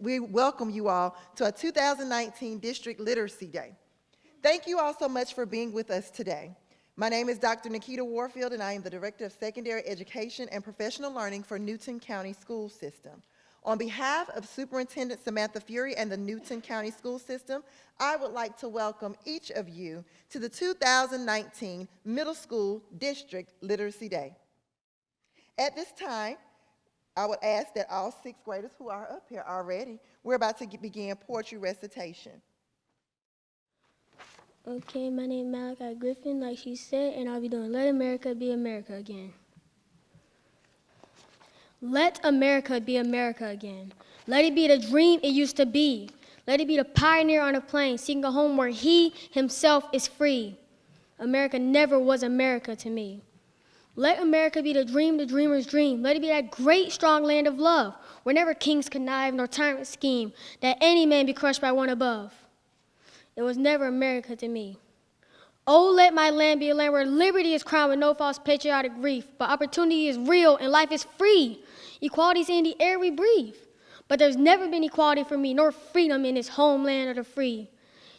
we welcome you all to our 2019 District Literacy Day. Thank you all so much for being with us today. My name is Dr. Nikita Warfield, and I am the Director of Secondary Education and Professional Learning for Newton County School System. On behalf of Superintendent Samantha Fury and the Newton County School System, I would like to welcome each of you to the 2019 Middle School District Literacy Day. At this time, I would ask that all sixth graders who are up here already, we're about to begin poetry recitation. Okay, my name is Malachi Griffin, like she said, and I'll be doing Let America Be America Again. Let America be America again. Let it be the dream it used to be. Let it be the pioneer on a plane, seeking a home where he himself is free. America never was America to me. Let America be the dream, the dreamer's dream. Let it be that great, strong land of love, where never kings connive nor tyrants scheme, that any man be crushed by one above. It was never America to me. Oh, let my land be a land where liberty is crowned with no false patriotic grief, but opportunity is real and life is free. Equality is in the air we breathe. But there's never been equality for me, nor freedom in this homeland of the free.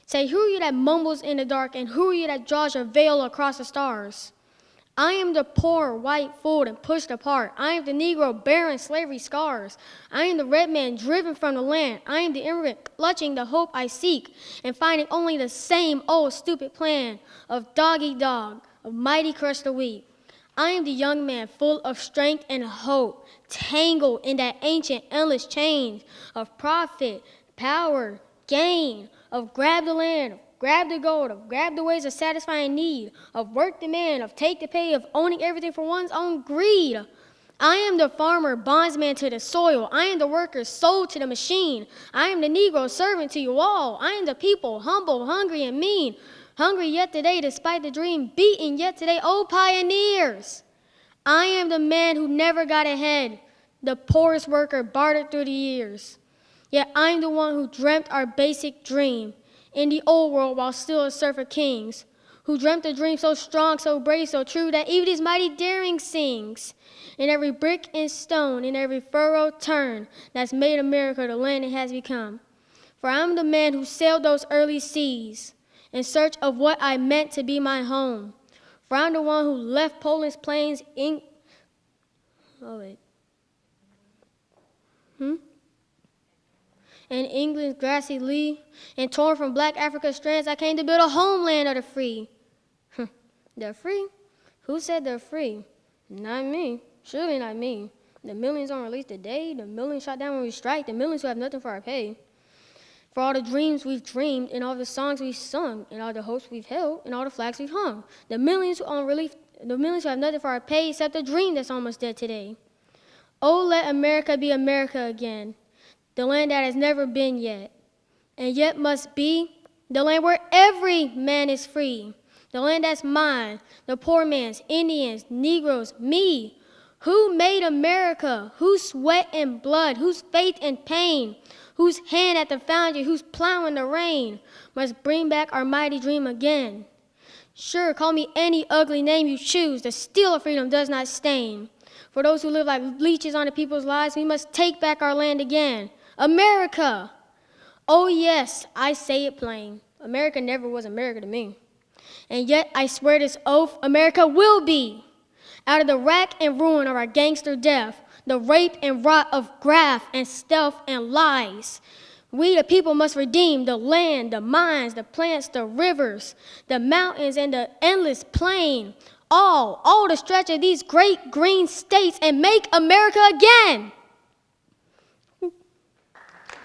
Say, who are you that mumbles in the dark, and who are you that draws your veil across the stars? I am the poor, white, fooled, and pushed apart. I am the Negro bearing slavery scars. I am the red man driven from the land. I am the immigrant clutching the hope I seek and finding only the same old stupid plan of dog eat dog, of mighty crush the weak. I am the young man full of strength and hope, tangled in that ancient endless chain of profit, power, gain, of grab the land, of grab the gold, of grab the ways of satisfying need, of work demand, of take the pay, of owning everything for one's own greed. I am the farmer, bondsman to the soil. I am the worker, sold to the machine. I am the Negro, servant to you all. I am the people, humble, hungry, and mean. Hungry yet today, despite the dream, beaten yet today, oh pioneers. I am the man who never got ahead, the poorest worker bartered through the years. Yet I am the one who dreamt our basic dream in the old world while still a serf of kings, who dreamt a dream so strong, so brave, so true, that even his mighty daring sings. In every brick and stone, in every furrow turn, that's made America the land it has become. For I'm the man who sailed those early seas in search of what I meant to be my home. For I'm the one who left Poland's plains in... And England's grassy lea, and torn from black Africa's strands, I came to build a homeland of the free. They're free? Who said they're free? Not me. Surely not me. The millions on release today, the millions shot down when we strike, the millions who have nothing for our pay. For all the dreams we've dreamed, and all the songs we've sung, and all the hopes we've held, and all the flags we've hung. The millions on relief, the millions who have nothing for our pay except a dream that's almost dead today. Oh, let America be America again. The land that has never been yet, and yet must be, the land where every man is free, the land that's mine, the poor man's, Indians, Negroes, me. Who made America? Whose sweat and blood, whose faith and pain, whose hand at the foundry, who's plowing the rain, must bring back our mighty dream again. Sure, call me any ugly name you choose, the steel of freedom does not stain. For those who live like leeches on the people's lives, we must take back our land again. America! Oh yes, I say it plain. America never was America to me. And yet I swear this oath, America will be. Out of the rack and ruin of our gangster death, the rape and rot of graft and stealth and lies, we the people must redeem the land, the mines, the plants, the rivers, the mountains, and the endless plain. All the stretch of these great green states, and make America again.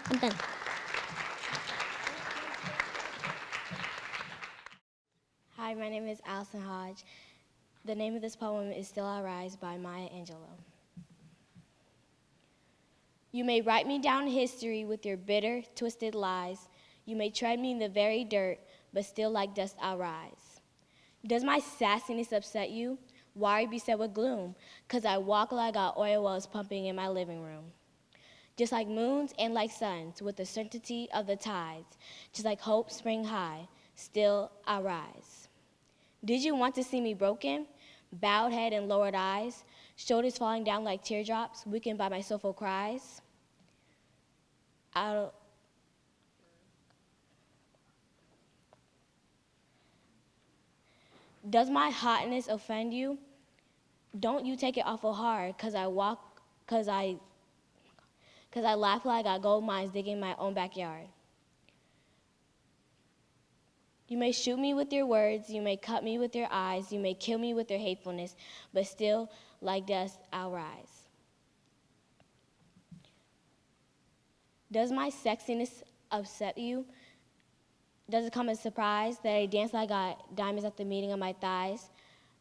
I'm done. Hi, my name is Allison Hodge. The name of this poem is Still I Rise by Maya Angelou. You may write me down in history with your bitter, twisted lies. You may tread me in the very dirt, but still like dust I'll rise. Does my sassiness upset you? Why are you beset with gloom? 'Cause I walk like I got oil wells pumping in my living room. Just like moons and like suns, with the certainty of the tides, just like hope spring high, still I rise. Did you want to see me broken? Bowed head and lowered eyes, shoulders falling down like teardrops, weakened by my soulful cries? out. Does my hotness offend you? Don't you take it awful hard, cause I laugh like I got gold mines digging my own backyard. You may shoot me with your words, you may cut me with your eyes, you may kill me with your hatefulness, but still, like dust, I'll rise. Does my sexiness upset you? Does it come as a surprise that I dance like I got diamonds at the meeting of my thighs?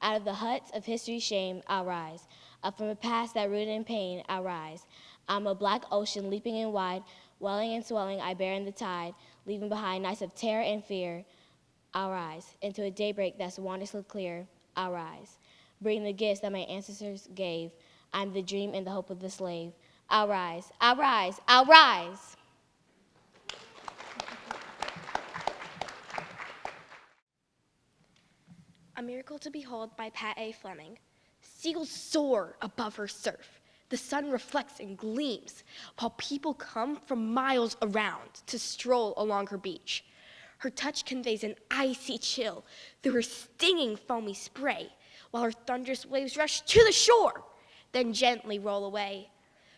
Out of the huts of history's shame, I'll rise. Up from a past that rooted in pain, I'll rise. I'm a black ocean leaping and wide, welling and swelling, I bear in the tide, leaving behind nights of terror and fear. I'll rise. Into a daybreak that's wondrously clear, I'll rise. Bring the gifts that my ancestors gave. I'm the dream and the hope of the slave. I'll rise, I'll rise, I'll rise. A Miracle to Behold by Pat A. Fleming. Seagulls soar above her surf. The sun reflects and gleams, while people come from miles around to stroll along her beach. Her touch conveys an icy chill through her stinging foamy spray, while her thunderous waves rush to the shore, then gently roll away.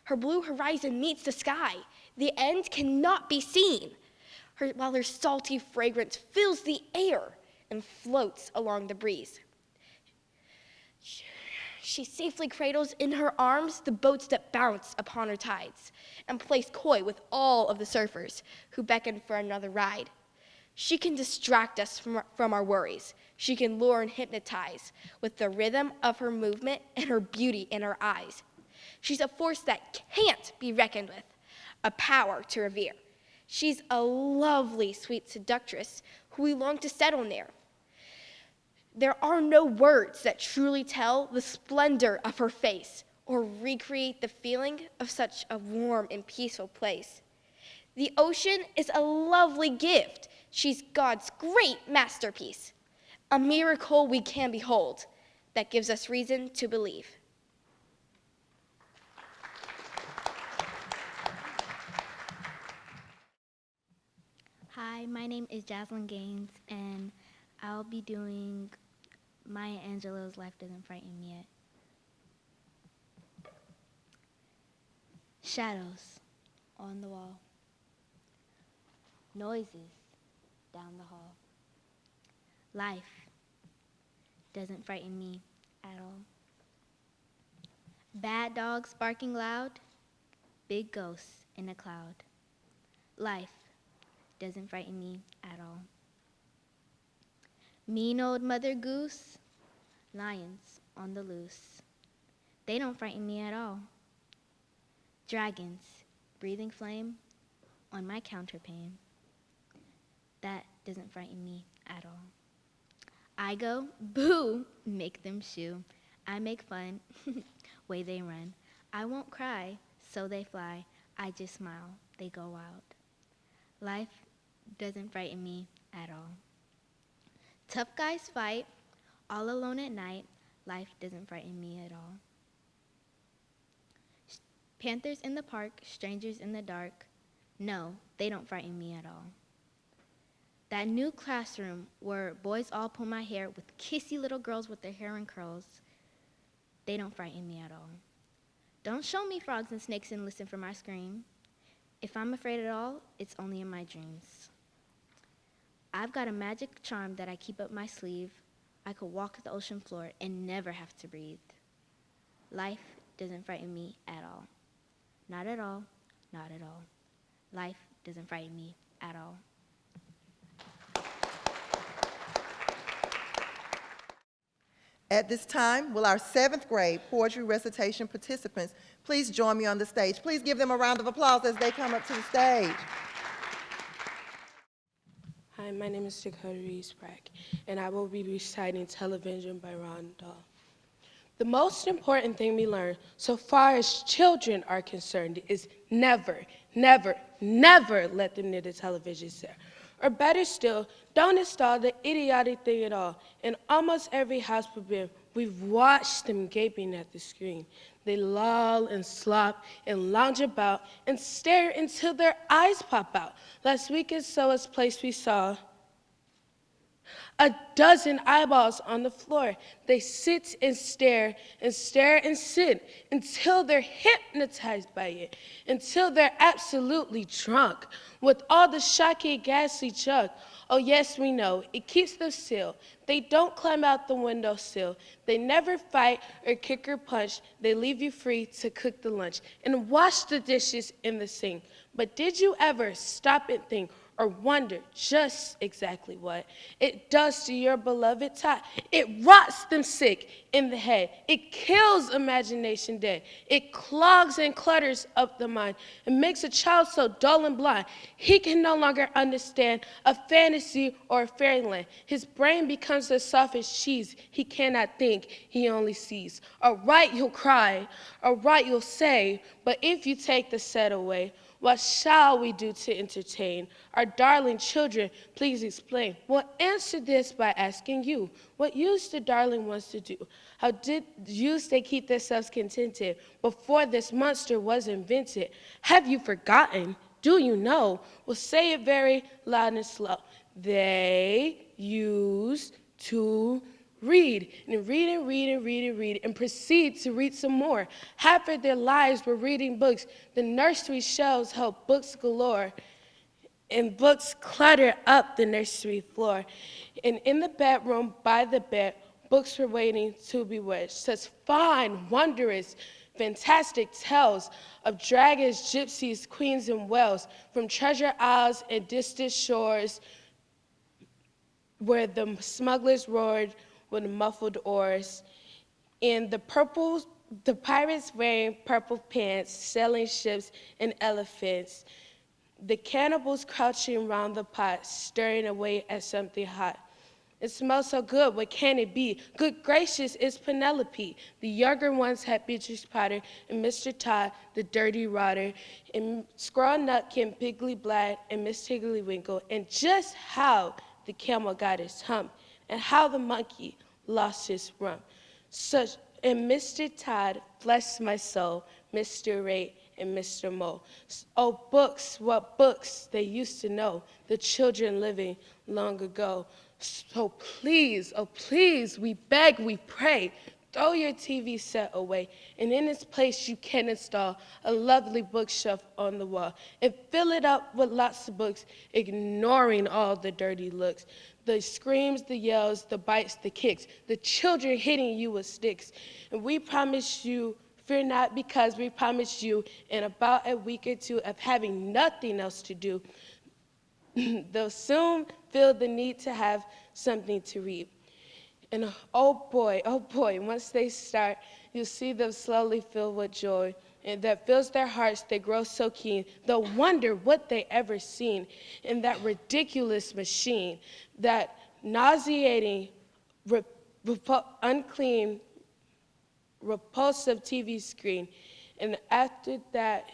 Her blue horizon meets the sky. The end cannot be seen, while her salty fragrance fills the air and floats along the breeze. She safely cradles in her arms the boats that bounce upon her tides and plays coy with all of the surfers who beckon for another ride. She can distract us from our worries. She can lure and hypnotize with the rhythm of her movement and her beauty in her eyes. She's a force that can't be reckoned with, a power to revere. She's a lovely, sweet seductress who we long to settle near. There are no words that truly tell the splendor of her face or recreate the feeling of such a warm and peaceful place. The ocean is a lovely gift. She's God's great masterpiece, a miracle we can behold that gives us reason to believe. Hi, my name is Jaslyn Gaines, and I'll be doing Maya Angelou's Life Doesn't Frighten Me Yet. Shadows on the wall. Noises down the hall. Life doesn't frighten me at all. Bad dogs barking loud, big ghosts in a cloud. Life doesn't frighten me at all. Mean old Mother Goose, lions on the loose. They don't frighten me at all. Dragons, breathing flame on my counterpane. That doesn't frighten me at all. I go, boo, make them shoo. I make fun, way they run. I won't cry, so they fly. I just smile, they go wild. Life doesn't frighten me at all. Tough guys fight, all alone at night. Life doesn't frighten me at all. Panthers in the park, strangers in the dark. No, they don't frighten me at all. That new classroom where boys all pull my hair with kissy little girls with their hair in curls, they don't frighten me at all. Don't show me frogs and snakes and listen for my scream. If I'm afraid at all, it's only in my dreams. I've got a magic charm that I keep up my sleeve. I could walk the ocean floor and never have to breathe. Life doesn't frighten me at all. Not at all, not at all. Life doesn't frighten me at all. At this time, will our 7th grade poetry recitation participants please join me on the stage? Please give them a round of applause as they come up to the stage. Hi, my name is Dakota Rees-Brack, and I will be reciting Television by Ron Dahl. The most important thing we learn so far as children are concerned is never, never, never let them near the television set. Or better still, don't install the idiotic thing at all. In almost every house we've been, we've watched them gaping at the screen. They loll and slop and lounge about and stare until their eyes pop out. Last week at Soa's place we saw a dozen eyeballs on the floor. They sit and stare and sit until they're hypnotized by it, until they're absolutely drunk with all the shocking, ghastly junk. Oh yes, we know, it keeps them still. They don't climb out the windowsill. They never fight or kick or punch. They leave you free to cook the lunch and wash the dishes in the sink. But did you ever stop and think or wonder just exactly what it does to your beloved tot? It rots them sick in the head. It kills imagination dead. It clogs and clutters up the mind. It makes a child so dull and blind, he can no longer understand a fantasy or a fairyland. His brain becomes as soft as cheese. He cannot think, he only sees. All right, you'll cry. All right, you'll say, but if you take the set away, what shall we do to entertain our darling children? Please explain. We'll answer this by asking you. What used the darling ones to do? How did used they keep themselves contented before this monster was invented? Have you forgotten? Do you know? We'll say it very loud and slow. They used to read and read and read and read and read and proceed to read some more. Half of their lives were reading books. The nursery shelves held books galore, and books cluttered up the nursery floor. And in the bedroom by the bed, books were waiting to be read. Such fine, wondrous, fantastic tales of dragons, gypsies, queens, and whales, from treasure isles and distant shores where the smugglers roared with muffled oars, and the pirates wearing purple pants, sailing ships and elephants, the cannibals crouching round the pot, stirring away at something hot. It smells so good, what can it be? Good gracious, it's Penelope. The younger ones had Beatrice Potter and Mr. Todd, the dirty rotter, and Squirrel Nutkin, Piggly Black, and Miss Tigglywinkle, and just how the camel got his hump, and how the monkey lost his rump. Such, and Mr. Todd, bless my soul, Mr. Ray, and Mr. Mole. Oh, books, what books they used to know, the children living long ago. So please, oh please, we beg, we pray, throw your TV set away, and in its place you can install a lovely bookshelf on the wall, and fill it up with lots of books, ignoring all the dirty looks, the screams, the yells, the bites, the kicks, the children hitting you with sticks. And we promise you, fear not, because we promise you in about a week or two of having nothing else to do, they'll soon feel the need to have something to read. And oh boy, once they start, you'll see them slowly fill with joy. And that fills their hearts, they grow so keen. They'll wonder what they ever seen in that ridiculous machine, that nauseating, unclean, repulsive TV screen. And after that,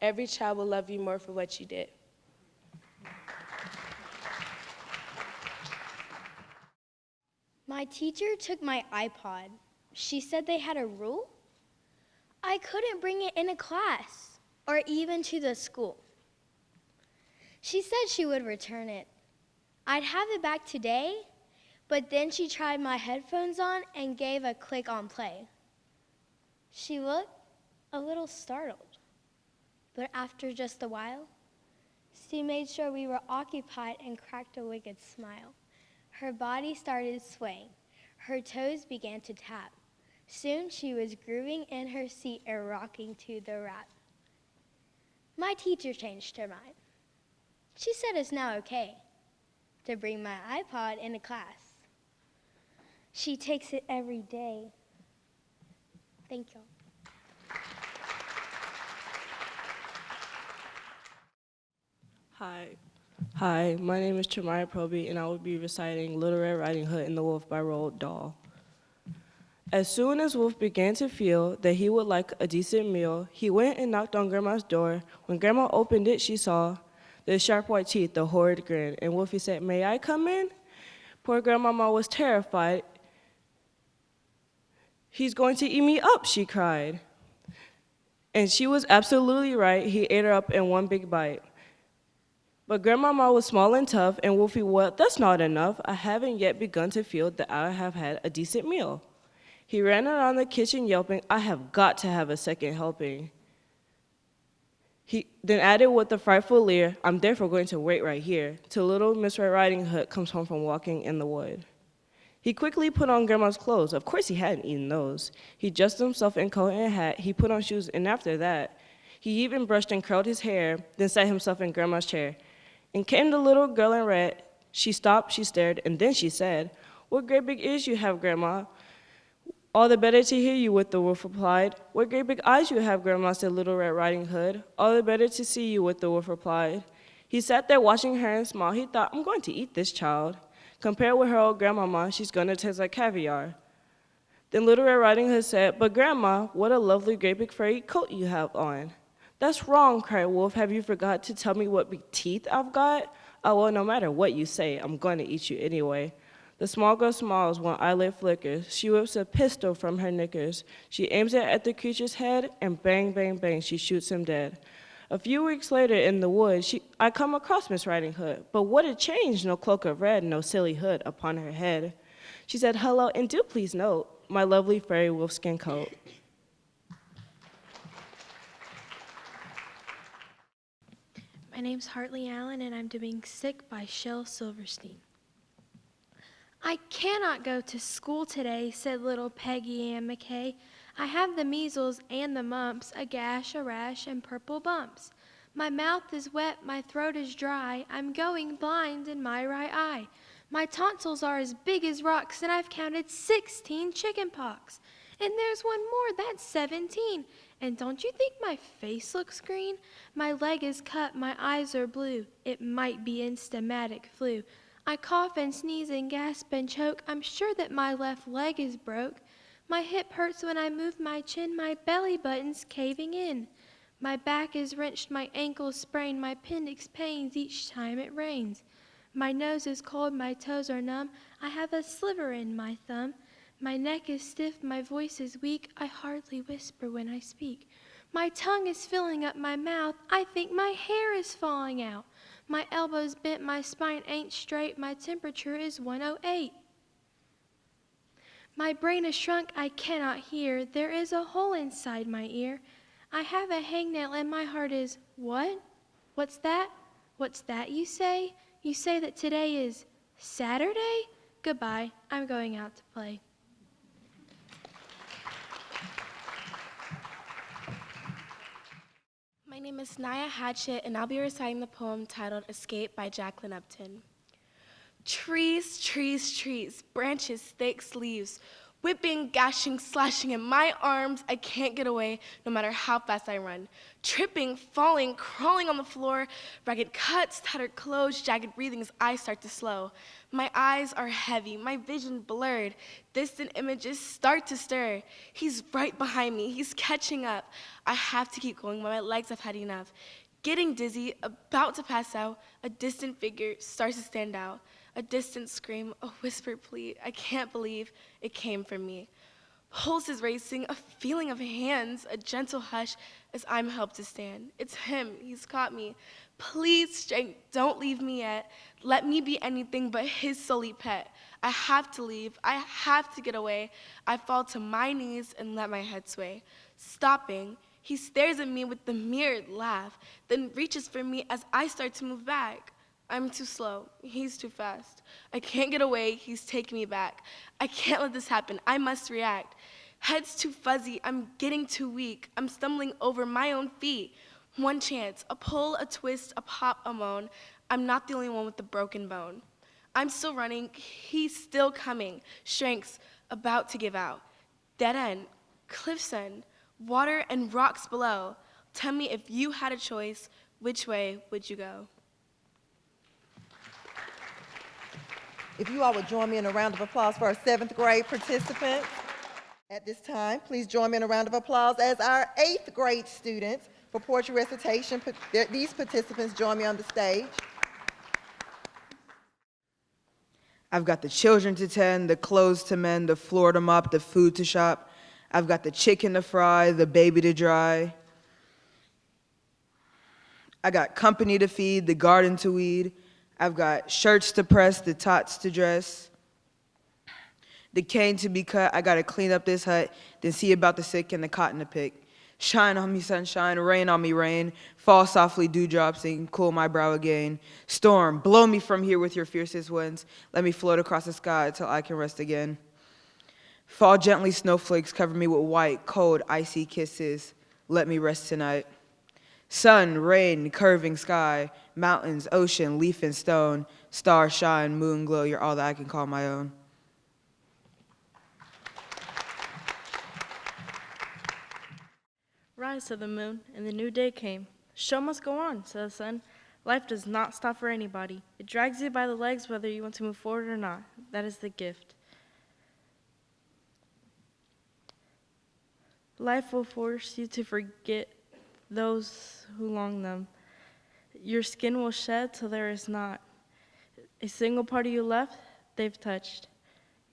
every child will love you more for what you did. My teacher took my iPod. She said they had a rule. I couldn't bring it into class or even to the school. She said she would return it. I'd have it back today, but then she tried my headphones on and gave a click on play. She looked a little startled, but after just a while, she made sure we were occupied and cracked a wicked smile. Her body started swaying. Her toes began to tap. Soon she was grooving in her seat and rocking to the rap. My teacher changed her mind. She said it's now okay to bring my iPod into class. She takes it every day. Thank y'all. Hi, my name is Chamaya Proby, and I will be reciting Little Red Riding Hood and the Wolf by Roald Dahl. As soon as Wolf began to feel that he would like a decent meal, he went and knocked on Grandma's door. When Grandma opened it, she saw the sharp white teeth, the horrid grin, and Wolfie said, "May I come in?" Poor Grandmama was terrified. "He's going to eat me up," she cried. And she was absolutely right. He ate her up in one big bite. But Grandmama was small and tough, and Wolfie, well, that's not enough. I haven't yet begun to feel that I have had a decent meal. He ran around the kitchen yelping, "I have got to have a second helping." He then added with a frightful leer, "I'm therefore going to wait right here till little Miss Red Riding Hood comes home from walking in the wood." He quickly put on Grandma's clothes. Of course he hadn't eaten those. He dressed himself in coat and hat. He put on shoes, and after that, he even brushed and curled his hair, then sat himself in Grandma's chair. And came the little girl in red. She stopped, she stared, and then she said, "What great big ears you have, Grandma." "All the better to hear you," with the wolf replied. "What great big eyes you have, Grandma," said Little Red Riding Hood. "All the better to see you," with the wolf replied. He sat there watching her and smiled. He thought, "I'm going to eat this child. Compared with her old grandmama, she's going to taste like caviar." Then Little Red Riding Hood said, "But Grandma, what a lovely great big furry coat you have on." "That's wrong," cried Wolf. "Have you forgot to tell me what big teeth I've got?" "Oh, well, no matter what you say, I'm going to eat you anyway." The small girl smiles, one eyelid flickers. She whips a pistol from her knickers. She aims it at the creature's head, and bang, bang, bang, she shoots him dead. A few weeks later in the woods, I come across Miss Riding Hood. But what a change, no cloak of red, no silly hood upon her head. She said, "Hello, and do please note my lovely furry wolfskin coat." My name's Hartley Allen, and I'm doing Sick by Shel Silverstein. "I cannot go to school today," said little Peggy Ann McKay. "I have the measles and the mumps, a gash, a rash, and purple bumps. My mouth is wet, my throat is dry, I'm going blind in my right eye. My tonsils are as big as rocks, and I've counted 16 chicken pox. And there's one more, that's 17. And don't you think my face looks green? My leg is cut, my eyes are blue. It might be instamatic flu. I cough and sneeze and gasp and choke. I'm sure that my left leg is broke. My hip hurts when I move my chin, my belly button's caving in. My back is wrenched, my ankle's sprained, my appendix pains each time it rains. My nose is cold, my toes are numb, I have a sliver in my thumb. My neck is stiff, my voice is weak, I hardly whisper when I speak. My tongue is filling up my mouth, I think my hair is falling out. My elbow's bent, my spine ain't straight, my temperature is 108. My brain is shrunk, I cannot hear, there is a hole inside my ear. I have a hangnail and my heart is, what? What's that? What's that you say? You say that today is Saturday? Goodbye, I'm going out to play." My name is Naya Hatchett, and I'll be reciting the poem titled Escape by Jacqueline Upton. Trees, trees, trees, branches, stakes, leaves, whipping, gashing, slashing in my arms. I can't get away no matter how fast I run. Tripping, falling, crawling on the floor, ragged cuts, tattered clothes, jagged breathing as I start to slow. My eyes are heavy, my vision blurred. Distant images start to stir. He's right behind me, he's catching up. I have to keep going, but my legs have had enough. Getting dizzy, about to pass out, a distant figure starts to stand out. A distant scream, a whispered plea, I can't believe it came from me. Pulse is racing, a feeling of hands, a gentle hush as I'm helped to stand. It's him, he's caught me. Please, strength, don't leave me yet. Let me be anything but his solely pet. I have to leave, I have to get away. I fall to my knees and let my head sway. Stopping, he stares at me with the mirrored laugh, then reaches for me as I start to move back. I'm too slow, he's too fast. I can't get away, he's taking me back. I can't let this happen, I must react. Head's too fuzzy, I'm getting too weak. I'm stumbling over my own feet. One chance, a pull, a twist, a pop, a moan. I'm not the only one with a broken bone. I'm still running, he's still coming. Strength's about to give out. Dead end, cliff's end, water and rocks below. Tell me if you had a choice, which way would you go? If you all would join me in a round of applause for our 7th grade participants. At this time, please join me in a round of applause as our 8th grade students for poetry recitation. These participants join me on the stage. I've got the children to tend, the clothes to mend, the floor to mop, the food to shop. I've got the chicken to fry, the baby to dry. I got company to feed, the garden to weed. I've got shirts to press, the tots to dress. The cane to be cut, I gotta clean up this hut, then see about the sick and the cotton to pick. Shine on me, sunshine, rain on me, rain. Fall softly, dewdrops, and cool my brow again. Storm, blow me from here with your fiercest winds. Let me float across the sky till I can rest again. Fall gently, snowflakes, cover me with white, cold, icy kisses. Let me rest tonight. Sun, rain, curving sky, mountains, ocean, leaf and stone, stars shine, moon glow, you're all that I can call my own. Rise, said the moon, and the new day came. Show must go on, said the sun. Life does not stop for anybody. It drags you by the legs whether you want to move forward or not. That is the gift. Life will force you to forget those who long them. Your skin will shed till there is not a single part of you left they've touched.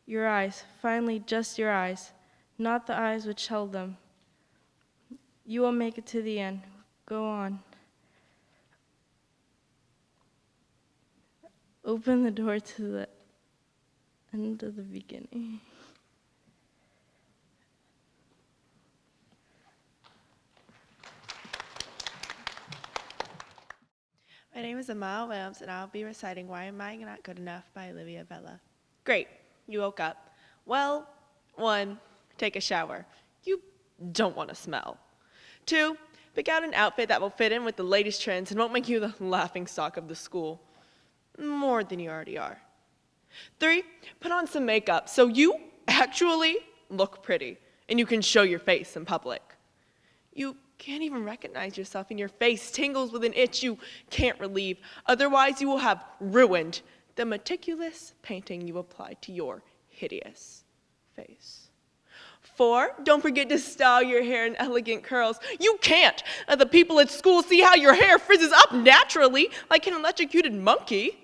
Your eyes, finally just your eyes, not the eyes which held them. You will make it to the end. Go on. Open the door to the end of the beginning. My name is Amal Williams, and I'll be reciting Why Am I Not Good Enough by Olivia Bella. Great, you woke up. Well, 1, take a shower. You don't want to smell. 2, pick out an outfit that will fit in with the latest trends and won't make you the laughingstock of the school. More than you already are. 3, put on some makeup so you actually look pretty and you can show your face in public. You can't even recognize yourself, and your face tingles with an itch you can't relieve. Otherwise, you will have ruined the meticulous painting you applied to your hideous face. 4, don't forget to style your hair in elegant curls. You can't let the people at school see how your hair frizzes up naturally like an electrocuted monkey.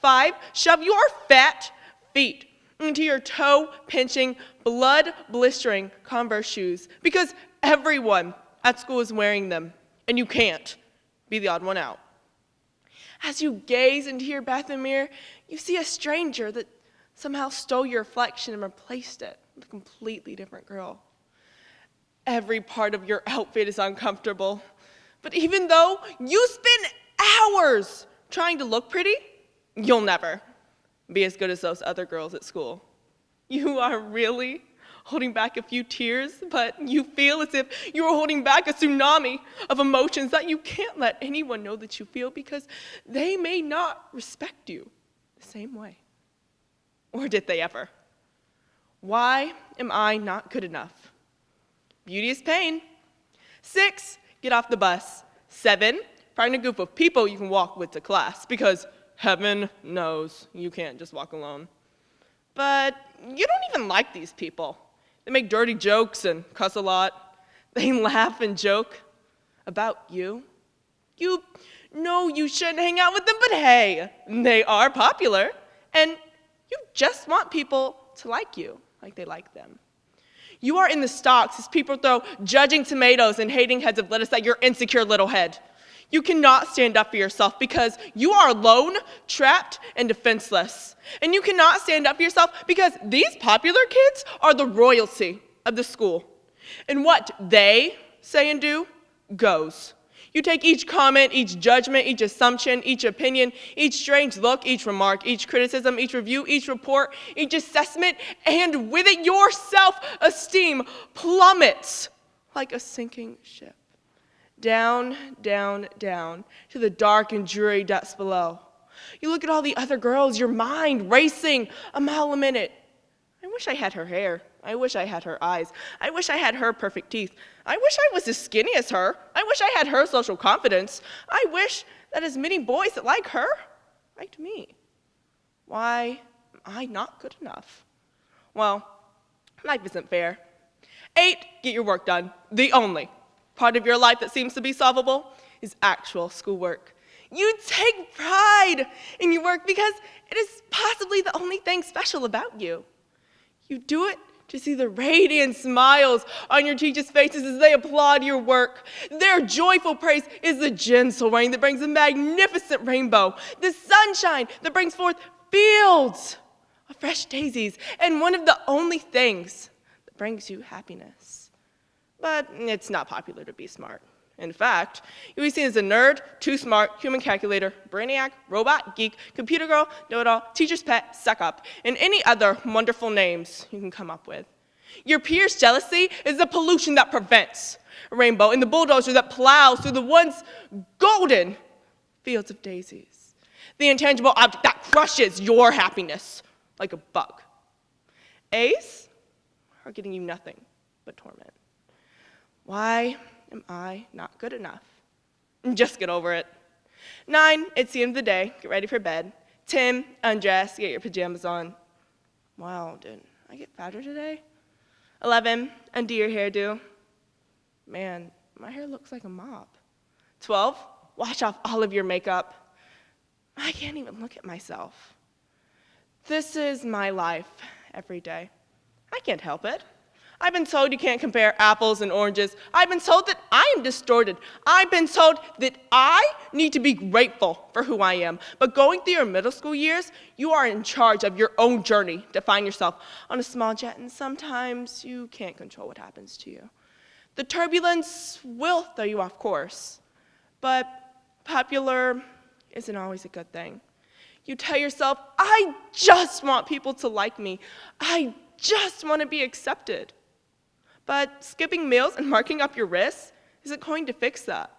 5, shove your fat feet into your toe-pinching, blood-blistering Converse shoes because everyone at school is wearing them, and you can't be the odd one out. As you gaze into your bathroom mirror, you see a stranger that somehow stole your reflection and replaced it with a completely different girl. Every part of your outfit is uncomfortable, but even though you spend hours trying to look pretty, you'll never be as good as those other girls at school. You are really holding back a few tears, but you feel as if you are holding back a tsunami of emotions that you can't let anyone know that you feel because they may not respect you the same way. Or did they ever? Why am I not good enough? Beauty is pain. 6, get off the bus. 7, find a group of people you can walk with to class because heaven knows you can't just walk alone. But you don't even like these people. They make dirty jokes and cuss a lot. They laugh and joke about you. You know you shouldn't hang out with them, but hey, they are popular. And you just want people to like you like they like them. You are in the stocks as people throw judging tomatoes and hating heads of lettuce at your insecure little head. You cannot stand up for yourself because you are alone, trapped, and defenseless. And you cannot stand up for yourself because these popular kids are the royalty of the school. And what they say and do goes. You take each comment, each judgment, each assumption, each opinion, each strange look, each remark, each criticism, each review, each report, each assessment, and with it your self-esteem plummets like a sinking ship. Down, down, down to the dark and dreary depths below. You look at all the other girls, your mind racing a mile a minute. I wish I had her hair. I wish I had her eyes. I wish I had her perfect teeth. I wish I was as skinny as her. I wish I had her social confidence. I wish that as many boys that like her liked me. Why am I not good enough? Well, life isn't fair. 8, get your work done. The only part of your life that seems to be solvable is actual schoolwork. You take pride in your work because it is possibly the only thing special about you. You do it to see the radiant smiles on your teachers' faces as they applaud your work. Their joyful praise is the gentle rain that brings a magnificent rainbow, the sunshine that brings forth fields of fresh daisies, and one of the only things that brings you happiness. But it's not popular to be smart. In fact, you'll be seen as a nerd, too smart, human calculator, brainiac, robot, geek, computer girl, know-it-all, teacher's pet, suck up, and any other wonderful names you can come up with. Your peers' jealousy is the pollution that prevents a rainbow and the bulldozer that plows through the once golden fields of daisies. The intangible object that crushes your happiness like a bug. A's are getting you nothing but torment. Why am I not good enough? Just get over it. 9, it's the end of the day, get ready for bed. 10, undress, get your pajamas on. Wow, did I get fatter today? 11, undo your hairdo. Man, my hair looks like a mop. 12, wash off all of your makeup. I can't even look at myself. This is my life every day. I can't help it. I've been told you can't compare apples and oranges. I've been told that I am distorted. I've been told that I need to be grateful for who I am. But going through your middle school years, you are in charge of your own journey to find yourself on a small jet, and sometimes you can't control what happens to you. The turbulence will throw you off course, but popular isn't always a good thing. You tell yourself, I just want people to like me. I just want to be accepted. But skipping meals and marking up your wrists isn't going to fix that.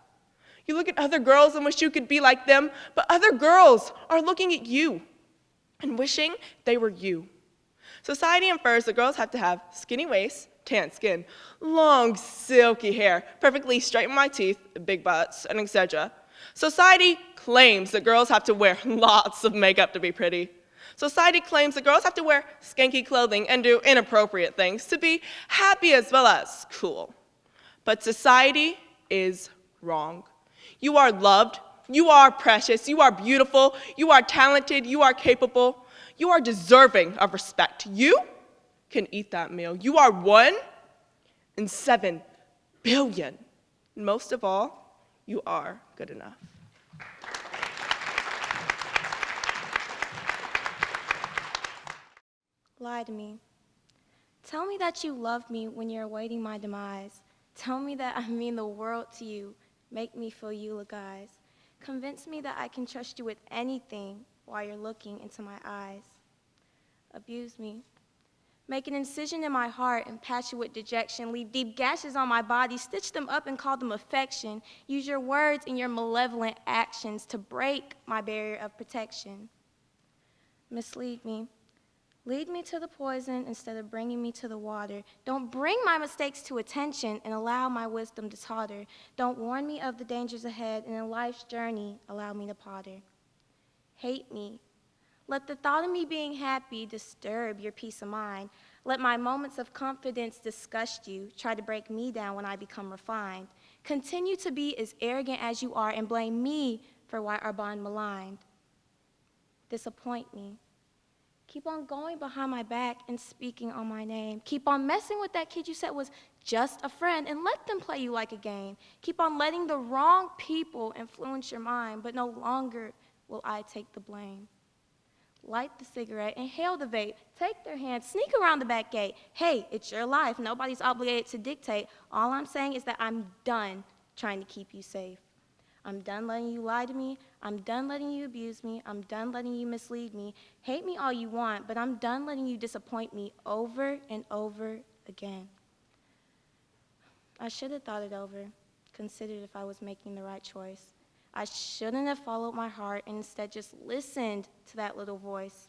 You look at other girls and wish you could be like them, but other girls are looking at you and wishing they were you. Society infers that girls have to have skinny waists, tan skin, long silky hair, perfectly straighten my teeth, big butts, and etc. Society claims that girls have to wear lots of makeup to be pretty. Society claims that girls have to wear skanky clothing and do inappropriate things to be happy as well as cool. But society is wrong. You are loved, you are precious, you are beautiful, you are talented, you are capable, you are deserving of respect. You can eat that meal. You are 1 in 7 billion. And most of all, you are good enough. Lie to me. Tell me that you love me when you're awaiting my demise. Tell me that I mean the world to you. Make me feel eulogized. Convince me that I can trust you with anything while you're looking into my eyes. Abuse me. Make an incision in my heart and patch it with dejection. Leave deep gashes on my body. Stitch them up and call them affection. Use your words and your malevolent actions to break my barrier of protection. Mislead me. Lead me to the poison instead of bringing me to the water. Don't bring my mistakes to attention and allow my wisdom to totter. Don't warn me of the dangers ahead, and in life's journey, allow me to potter. Hate me. Let the thought of me being happy disturb your peace of mind. Let my moments of confidence disgust you. Try to break me down when I become refined. Continue to be as arrogant as you are and blame me for why our bond maligned. Disappoint me. Keep on going behind my back and speaking on my name. Keep on messing with that kid you said was just a friend and let them play you like a game. Keep on letting the wrong people influence your mind, but no longer will I take the blame. Light the cigarette, inhale the vape, take their hand, sneak around the back gate. Hey, it's your life. Nobody's obligated to dictate. All I'm saying is that I'm done trying to keep you safe. I'm done letting you lie to me. I'm done letting you abuse me. I'm done letting you mislead me. Hate me all you want, but I'm done letting you disappoint me over and over again. I should have thought it over, considered if I was making the right choice. I shouldn't have followed my heart and instead just listened to that little voice.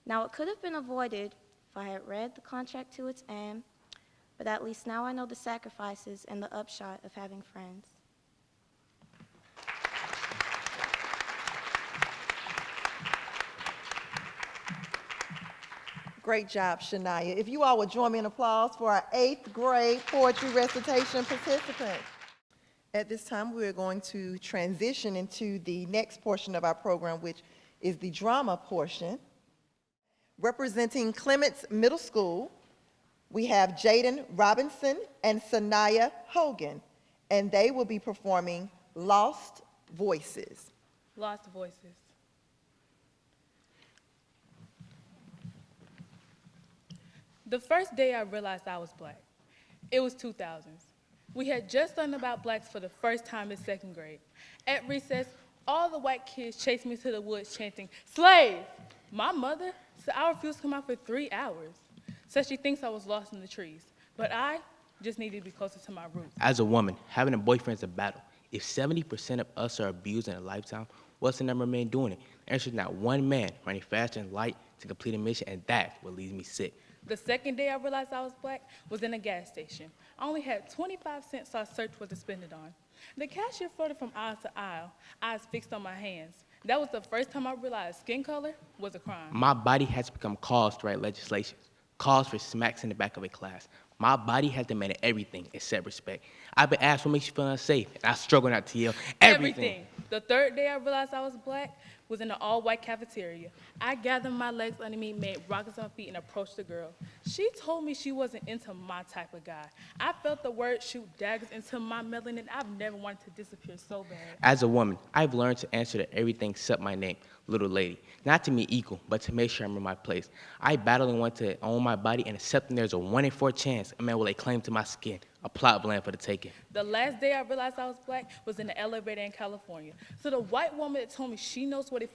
Now, it could have been avoided if I had read the contract to its end, but at least now I know the sacrifices and the upshot of having friends. Great job, Shania. If you all would join me in applause for our 8th grade poetry recitation participants. At this time, we are going to transition into the next portion of our program, which is the drama portion. Representing Clements Middle School, We have Jaden Robinson and Sanaya Hogan, and they will be performing Lost Voices. Lost Voices. The first day I realized I was black, it was 2000s. We had just learned about blacks for the first time in 2nd grade. At recess, all the white kids chased me to the woods chanting, "Slave!" My mother said I refused to come out for 3 hours. Said she thinks I was lost in the trees. But I just needed to be closer to my roots. As a woman, having a boyfriend is a battle. If 70% of us are abused in a lifetime, what's the number of men doing it? There's not one man running faster than light to complete a mission, and that's what leaves me sick. The second day I realized I was black was in a gas station. I only had 25 cents, so I searched what to spend it on. The cashier floated from aisle to aisle, eyes fixed on my hands. That was the first time I realized skin color was a crime. My body has become cause to write legislation, cause for smacks in the back of a class. My body has demanded everything except respect. I've been asked what makes you feel unsafe, and I struggle not to yell everything. The third day I realized I was black was in an all-white cafeteria. I gathered my legs under me, made rockets on my feet, and approached the girl. She told me she wasn't into my type of guy. I felt the word shoot daggers into my melanin. I've never wanted to disappear so bad. As a woman, I've learned to answer to everything except my name, little lady. Not to be equal, but to make sure I'm in my place. I battle and want to own my body and accepting there's a 1 in 4 chance a man will lay claim to my skin. A plot of land for the taking. The last day I realized I was black was in the elevator in California. So the white woman that told me she knows what it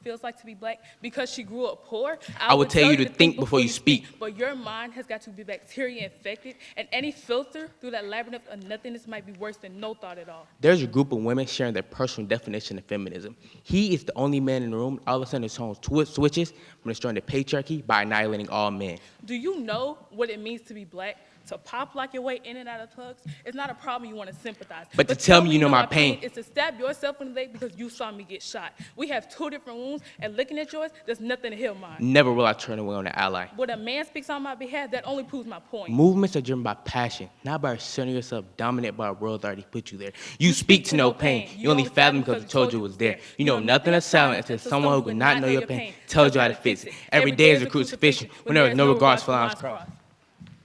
feels like to be black because she grew up poor, I would tell you to think before you speak. But your mind has got to be bacteria infected, and any filter through that labyrinth of nothingness might be worse than no thought at all. There's a group of women sharing their personal definition of feminism. He is the only man in the room. All of a sudden, his tone switches from destroying the patriarchy by annihilating all men. Do you know what it means to be black? To pop like your way in and out of thugs, it's not a problem you want to sympathize. But to tell me you know my pain is to stab yourself in the leg because you saw me get shot. We have 2 different wounds, and looking at yours, there's nothing to heal mine. Never will I turn away on an ally. When a man speaks on my behalf, that only proves my point. Movements are driven by passion, not by asserting yourself dominant by a world that already put you there. You speak to no pain. You only fathom because we told you it was there. You know nothing of silence until someone who could not know your pain tells you how to fix it. Every day is a crucifixion when there is no regards for lines crossed.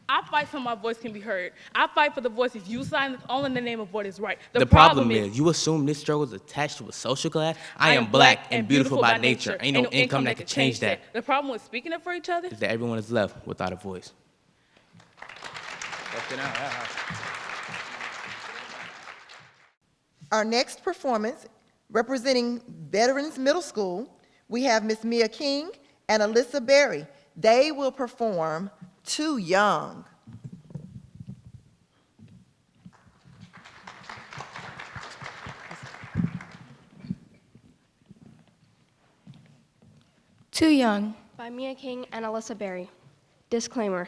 I fight so my voice can be heard. I fight for the voices you silence all in the name of what is right. The problem is, you assume this struggle is attached to a social class. I am black and beautiful by nature. Ain't no income that can change that. The problem with speaking up for each other is that everyone is left without a voice. Our next performance, representing Veterans Middle School, we have Ms. Mia King and Alyssa Berry. They will perform Too Young. Too Young by Mia King and Alyssa Berry. Disclaimer.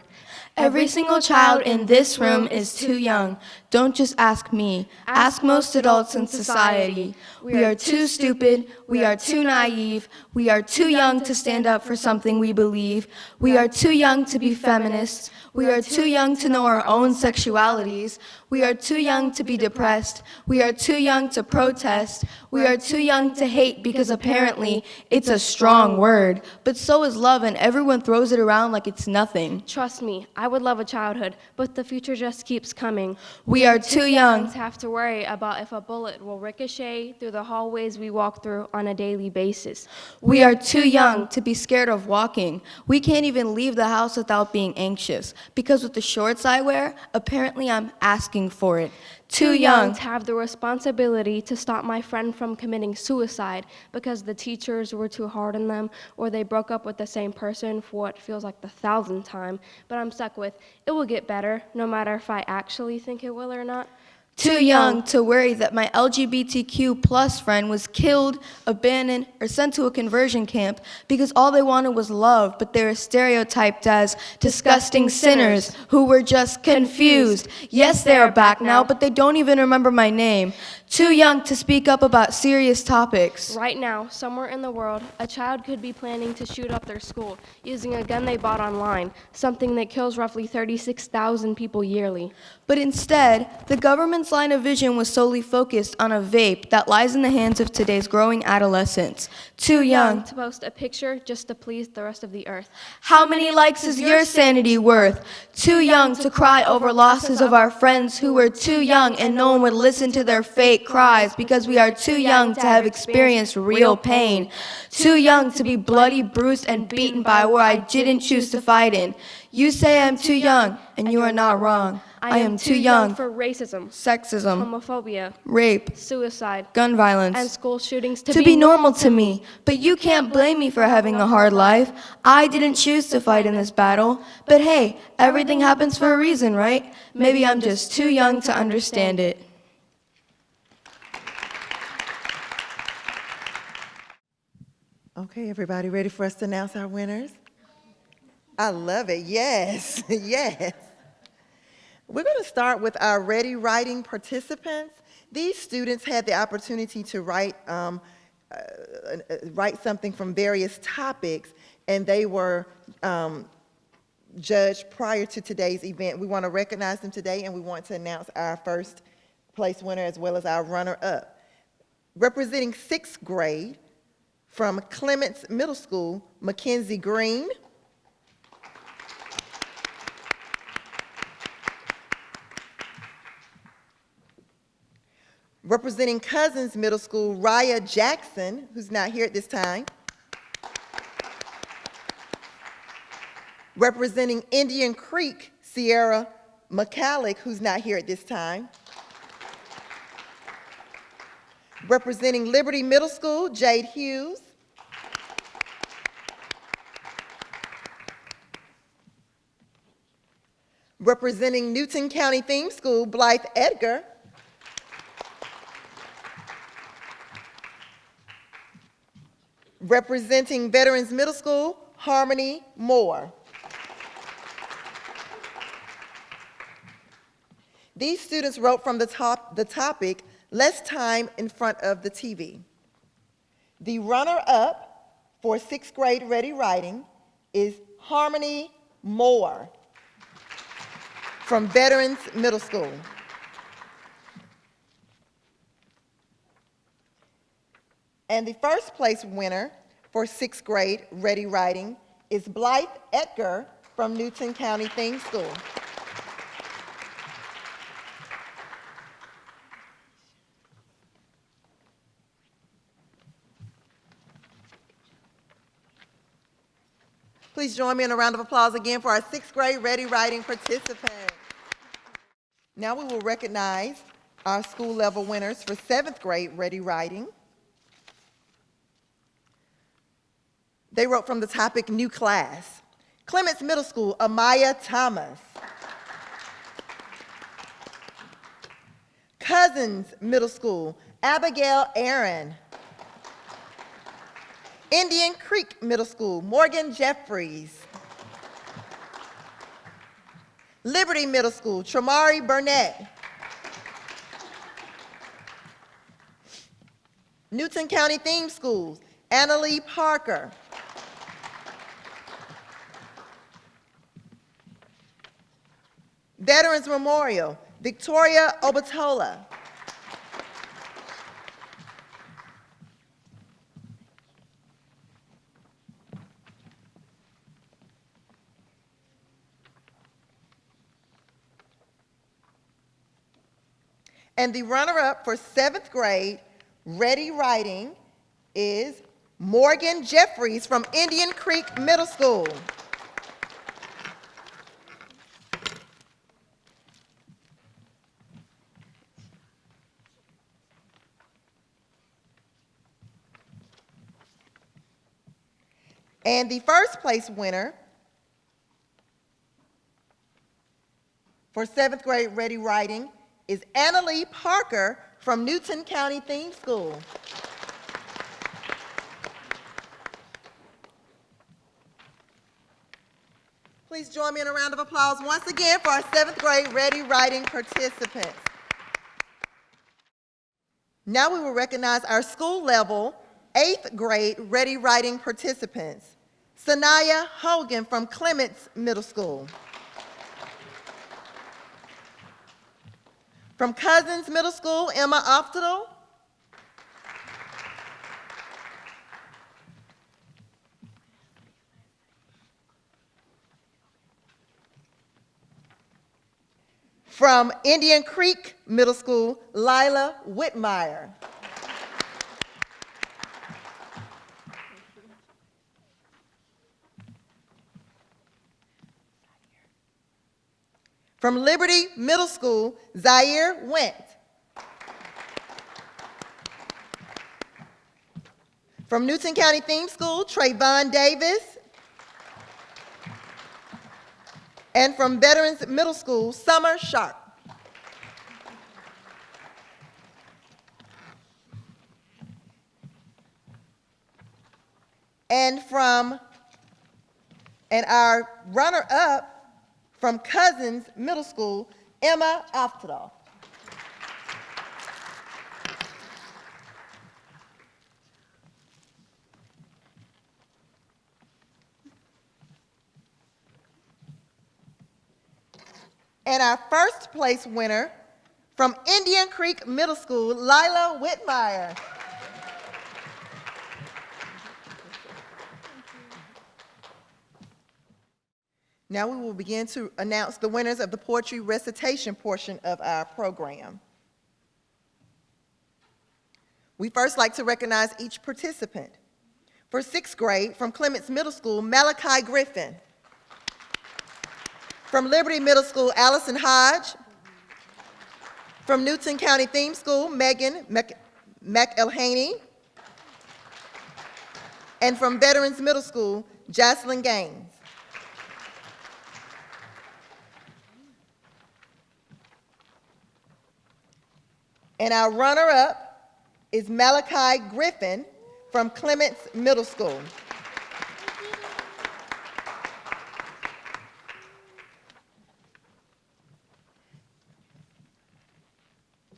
Every single child in this room is too young. Don't just ask me. Ask most adults in society. We are too stupid. We are too naive. We are too young to stand up for something we believe. We are too young to be feminists. We are too young to know our own sexualities. We are too young to be depressed. We are too young to protest. We are too young to hate because apparently it's a strong word. But so is love, and everyone throws it around like it's nothing. Trust me, I would love a childhood, but the future just keeps coming. We are too young to have to worry about if a bullet will ricochet through the hallways we walk through on a daily basis. We are too young to be scared of walking. We can't even leave the house without being anxious, because with the shorts I wear, apparently I'm asking for it. Too young to have the responsibility to stop my friend from committing suicide because the teachers were too hard on them, or they broke up with the same person for what feels like the 1,000th time. But I'm stuck with, it will get better, no matter if I actually think it will or not. Too young to worry that my LGBTQ plus friend was killed, abandoned, or sent to a conversion camp because all they wanted was love, but they were stereotyped as disgusting sinners who were just confused. Yes, they are back now, but they don't even remember my name. Too young to speak up about serious topics. Right now, somewhere in the world, a child could be planning to shoot up their school using a gun they bought online, something that kills roughly 36,000 people yearly. But instead, the government's Everyone's line of vision was solely focused on a vape that lies in the hands of today's growing adolescents. Too young. To post a picture just to please the rest of the earth. How many likes is your sanity worth? Too young to cry over losses of our friends who were too young, and no one would listen to their fake cries because we are too young to have experienced real pain. Too young to be bloody, bruised, and beaten by where I didn't choose to fight in. You say I'm too young, and you are not wrong. I am too young for racism, sexism, homophobia, rape, suicide, gun violence, and school shootings to be normal to me. But you can't blame me for having a hard life. I didn't choose to fight in this battle. But hey, everything happens for a reason, right? Maybe I'm just too young to understand it. Okay, everybody ready for us to announce our winners? I love it. Yes, yes. We're going to start with our Ready Writing participants. These students had the opportunity to write something from various topics, and they were judged prior to today's event. We want to recognize them today, and we want to announce our first place winner as well as our runner-up. Representing 6th grade from Clements Middle School, Mackenzie Green. Representing Cousins Middle School, Raya Jackson, who's not here at this time. Representing Indian Creek, Sierra McCallick, who's not here at this time. Representing Liberty Middle School, Jade Hughes. Representing Newton County Theme School, Blythe Edgar. Representing Veterans Middle School, Harmony Moore. These students wrote from the topic, Less Time in Front of the TV. The runner-up for 6th grade Ready Writing is Harmony Moore from Veterans Middle School. And the first place winner for 6th grade Ready Writing is Blythe Edgar from Newton County Theme School. Please join me in a round of applause again for our 6th grade Ready Writing participants. Now we will recognize our school level winners for 7th grade Ready Writing. They wrote from the topic New Class. Clements Middle School, Amaya Thomas. Cousins Middle School, Abigail Aaron. Indian Creek Middle School, Morgan Jeffries. Liberty Middle School, Tramari Burnett. Newton County Theme Schools, Annalie Parker. Veterans Memorial, Victoria Obatola. And the runner-up for 7th grade Ready Writing is Morgan Jeffries from Indian Creek Middle School. And the first place winner for 7th grade Ready Writing is Annalie Parker from Newton County Theme School. Please join me in a round of applause once again for our 7th grade Ready Writing participants. Now we will recognize our school level 8th grade Ready Writing participants. Sanaya Hogan from Clements Middle School. From Cousins Middle School, Emma Optical. From Indian Creek Middle School, Lila Whitmire. From Liberty Middle School, Zaire Went. From Newton County Theme School, Trayvon Davis. And from Veterans Middle School, Summer Sharp. And our runner-up from Cousins Middle School, Emma Aftadal. And our first place winner from Indian Creek Middle School, Lila Whitmire. Now we will begin to announce the winners of the poetry recitation portion of our program. We first like to recognize each participant. For 6th grade, from Clements Middle School, Malachi Griffin. From Liberty Middle School, Allison Hodge. From Newton County Theme School, Megan McElhaney. And from Veterans Middle School, Jocelyn Gaines. And our runner-up is Malachi Griffin from Clements Middle School.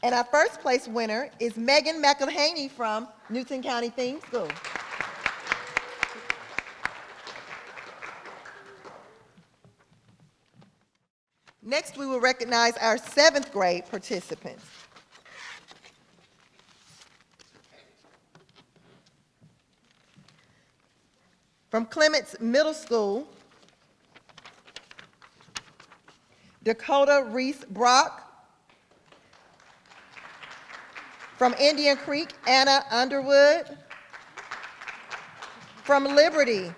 And our first place winner is Megan McElhaney from Newton County Theme School. Next, we will recognize our 7th grade participants. From Clements Middle School, Dakota Reese Brock. From Indian Creek, Anna Underwood. From Liberty,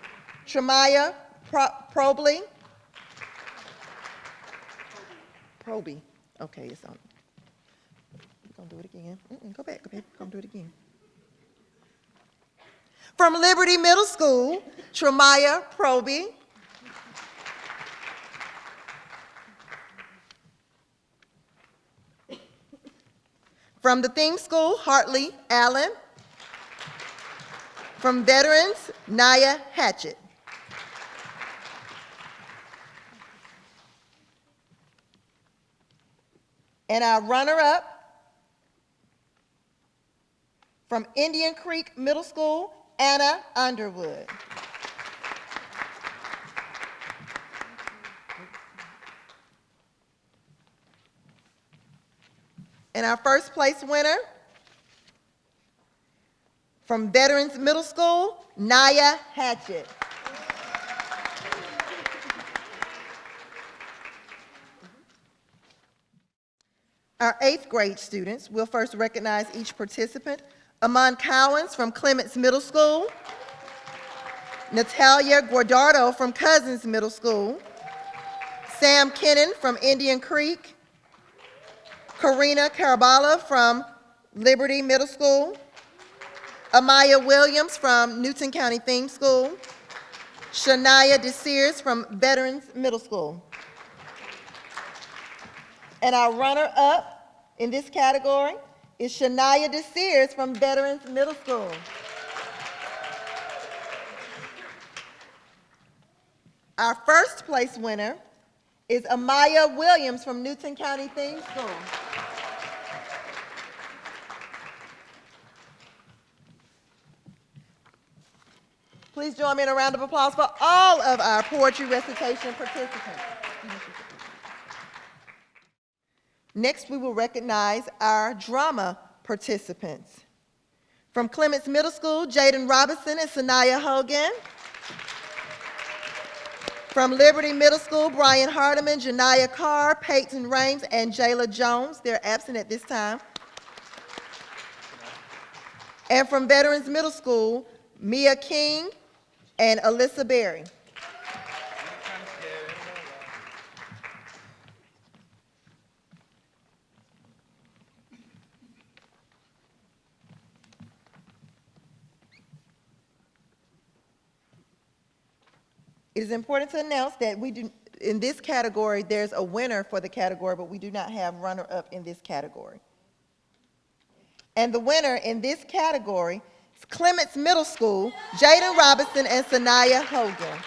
Tremaya Proby. Okay, it's on. We're gonna do it again. Go back, we're gonna do it again. From Liberty Middle School, Tremaya Proby. From the Theme School, Hartley Allen. From Veterans, Naya Hatchett. And our runner-up from Indian Creek Middle School, Anna Underwood. And our first place winner from Veterans Middle School, Naya Hatchett. Our 8th grade students will first recognize each participant. Amon Cowens from Clements Middle School. Natalia Guardardo from Cousins Middle School. Sam Kennan from Indian Creek. Karina Carabala from Liberty Middle School. Amaya Williams from Newton County Theme School. Shania DeSears from Veterans Middle School. And our runner-up in this category is Shania DeSears from Veterans Middle School. Our first place winner is Amaya Williams from Newton County Theme School. Please join me in a round of applause for all of our poetry recitation participants. Next, we will recognize our drama participants. From Clements Middle School, Jaden Robinson and Sanaya Hogan. From Liberty Middle School, Brian Hardiman, Janiyah Carr, Peyton Rames, and Jayla Jones. They're absent at this time. And from Veterans Middle School, Mia King and Alyssa Berry. It is important to announce that we do, in this category, there's a winner for the category, but we do not have runner-up in this category. And the winner in this category is Clements Middle School, Jaden Robinson and Sanaya Hogan.